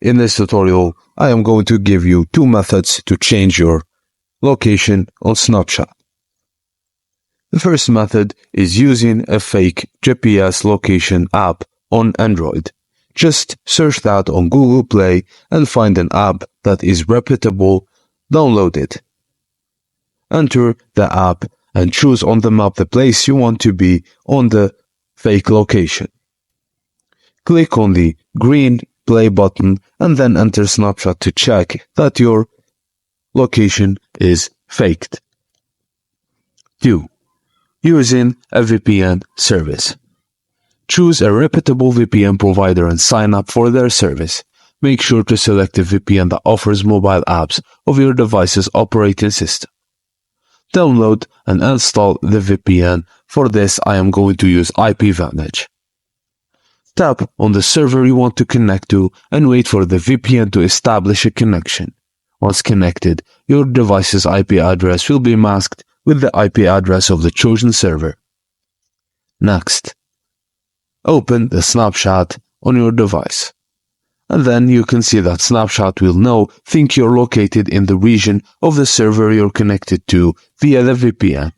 In this tutorial, I am going to give you two methods to change your location on Snapchat. The first method is using a fake GPS location app on Android. Just search that on Google Play and find an app that is reputable, download it. Enter the app and choose on the map the place you want to be on the fake location. Click on the green play button and then enter Snapchat to check that your location is faked. 2. Using a VPN service. Choose a reputable VPN provider and sign up for their service. Make sure to select a VPN that offers mobile apps of your device's operating system. Download and install the VPN. For this, I am going to use IPVanish. Tap on the server you want to connect to and wait for the VPN to establish a connection. Once connected, your device's IP address will be masked with the IP address of the chosen server. Next, open the Snapchat on your device. And then you can see that Snapchat will think you're located in the region of the server you're connected to via the VPN.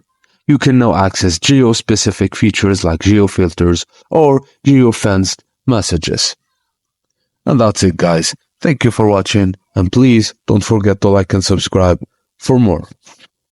You can now access geo-specific features like geo-filters or geo-fenced messages. And that's it, guys. Thank you for watching, and please don't forget to like and subscribe for more.